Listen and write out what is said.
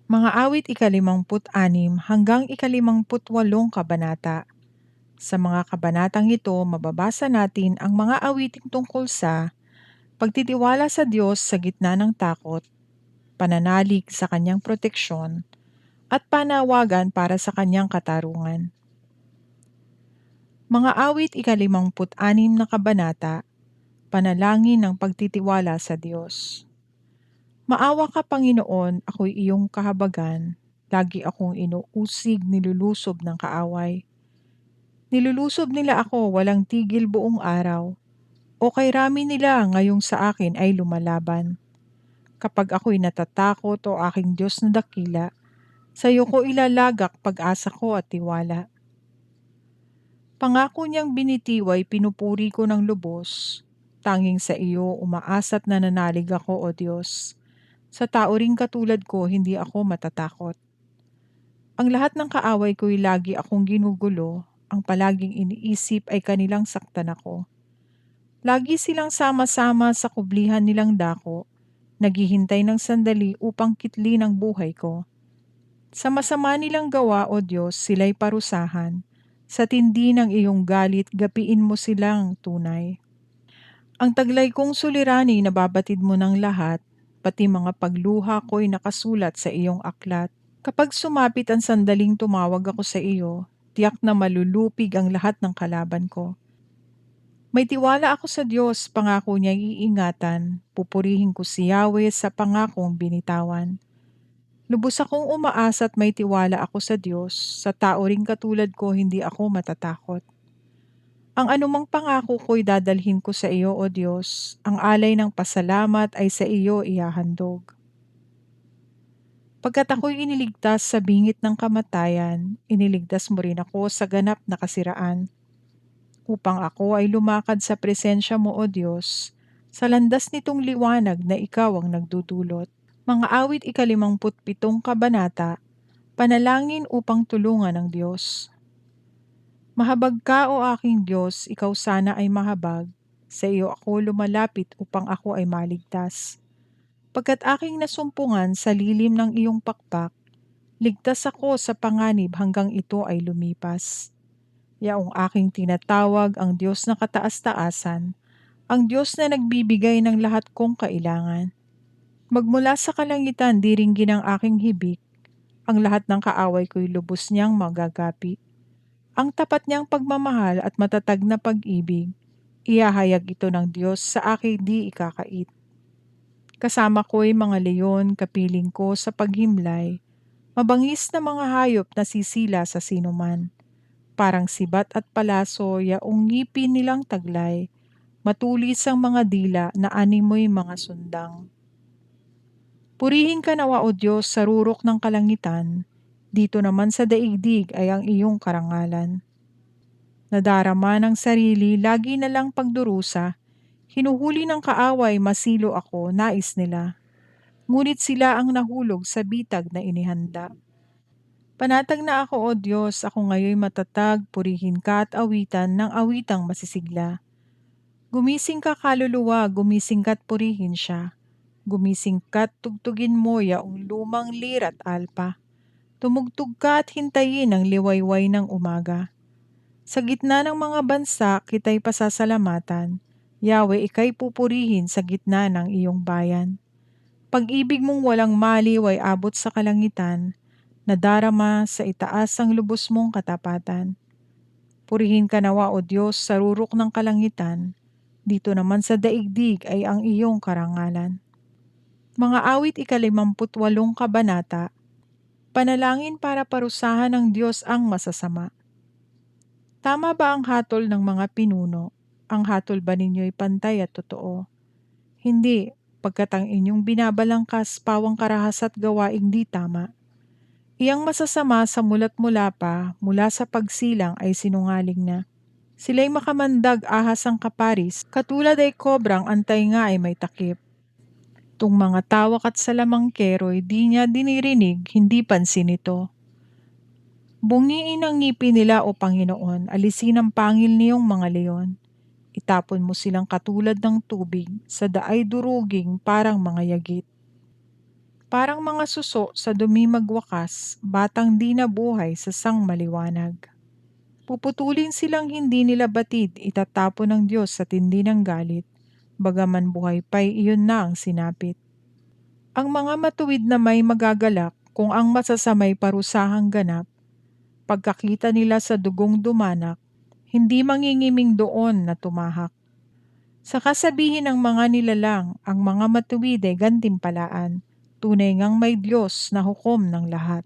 Mga awit ika-58 hanggang ika-58 kabanata. Sa mga kabanatang ito, mababasa natin ang mga awiting tungkol sa pagtitiwala sa Diyos sa gitna ng takot, pananalig sa kanyang proteksyon, at panawagan para sa kanyang katarungan. Mga awit ika-56 na kabanata, panalangin ng pagtitiwala sa Diyos. Maawa ka, Panginoon, ako'y iyong kahabagan. Lagi akong inuusig, nilulusob ng kaaway. Nilulusob nila ako walang tigil buong araw. O kay rami nila ngayong sa akin ay lumalaban. Kapag ako'y natatakot o aking Diyos na dakila, sa iyo ko ilalagak pag-asa ko at tiwala. Pangako niyang binitiway pinupuri ko ng lubos. Tanging sa iyo umaasa't nananalig ako, O Diyos. Sa tao ring katulad ko, hindi ako matatakot. Ang lahat ng kaaway ko'y lagi akong ginugulo, ang palaging iniisip ay kanilang saktan ako. Lagi silang sama-sama sa kublihan nilang dako, naghihintay ng sandali upang kitli ng buhay ko. Sa masama nilang gawa, O Diyos, sila'y parusahan. Sa tindi ng iyong galit, gapiin mo silang tunay. Ang taglay kong suliraning nababatid mo ng lahat, pati mga pagluha ko'y nakasulat sa iyong aklat. Kapag sumapit ang sandaling tumawag ako sa iyo, tiyak na malulupig ang lahat ng kalaban ko. May tiwala ako sa Diyos, pangako niya iingatan. Pupurihin ko si Yahweh sa pangakong binitawan. Lubos akong umaasa at may tiwala ako sa Diyos. Sa tao ring katulad ko, hindi ako matatakot. Ang anumang pangako ko'y dadalhin ko sa iyo, O Diyos. Ang alay ng pasalamat ay sa iyo ihahandog. Pagkat ako'y iniligtas sa bingit ng kamatayan, iniligtas mo rin ako sa ganap na kasiraan. Upang ako ay lumakad sa presensya mo, O Diyos, sa landas nitong liwanag na ikaw ang nagdudulot. Mga awit ika-57 kabanata, panalangin upang tulungan ng Diyos. Mahabag ka, O aking Diyos, ikaw sana ay mahabag. Sa iyo ako lumalapit upang ako ay maligtas. Pagkat aking nasumpungan sa lilim ng iyong pakpak, ligtas ako sa panganib hanggang ito ay lumipas. Yaong aking tinatawag ang Diyos na kataas-taasan, ang Diyos na nagbibigay ng lahat kong kailangan. Magmula sa kalangitan diringgin ang aking hibik, ang lahat ng kaaway ko'y lubos niyang magagapi. Ang tapat niyang pagmamahal at matatag na pag-ibig, ihahayag ito ng Diyos sa aking di ikakait. Kasama ko'y mga leon, kapiling ko sa paghimlay, mabangis na mga hayop na sisila sa sinuman. Parang sibat at palaso, yaong ngipin nilang taglay, matulis ang mga dila na animoy mga sundang. Purihin ka nawa, O Diyos, sa rurok ng kalangitan, dito naman sa daigdig ay ang iyong karangalan. Nadarama ng sarili, lagi na lang pagdurusa, hinuhuli ng kaaway, masilo ako, nais nila. Ngunit sila ang nahulog sa bitag na inihanda. Panatag na ako, O Diyos, ako ngayon matatag, purihin ka at awitan ng awitang masisigla. Gumising ka, kaluluwa, gumising ka't purihin siya. Gumising ka't tugtugin mo yaong lumang lira't alpa. Tumugtog ka at hintayin ang liwayway ng umaga. Sa gitna ng mga bansa, kita'y pasasalamatan. Yahweh, ika'y pupurihin sa gitna ng iyong bayan. Pag-ibig mong walang maliw ay abot sa kalangitan, nadarama sa itaas ang lubos mong katapatan. Purihin ka nawa, O Diyos, sa rurok ng kalangitan, dito naman sa daigdig ay ang iyong karangalan. Mga awit ika-58 kabanata, panalangin para parusahan ng Diyos ang masasama. Tama ba ang hatol ng mga pinuno? Ang hatol ba ninyo'y pantay at totoo? Hindi, pagkat ang inyong binabalangkas pawang karahas at gawaing di tama. Iyang masasama sa mulat mula pa, mula sa pagsilang ay sinungaling na. Sila'y makamandag ahas ang kaparis, katulad ay kobrang antay nga ay may takip. Tung mga tawak at salamangkero'y di niya dinirinig, hindi pansin ito. Bungiin ang ngipin nila, O Panginoon, alisin ang pangil niyong mga leon. Itapon mo silang katulad ng tubig, sa daay duruging parang mga yagit. Parang mga suso sa dumi magwakas, batang di nabuhay sa sangmaliwanag. Puputulin silang hindi nila batid, itatapon ng Diyos sa tindi ng galit, bagaman buhay pa'y iyon na ang sinapit. Ang mga matuwid na may magagalak kung ang masasamay parusahang ganap, pagkakita nila sa dugong dumanak, hindi mangingiming doon na tumahak. Sa kasabihin ng mga nilalang, ang mga matuwid ay gantimpalaan, tunay ngang may Diyos na hukom ng lahat.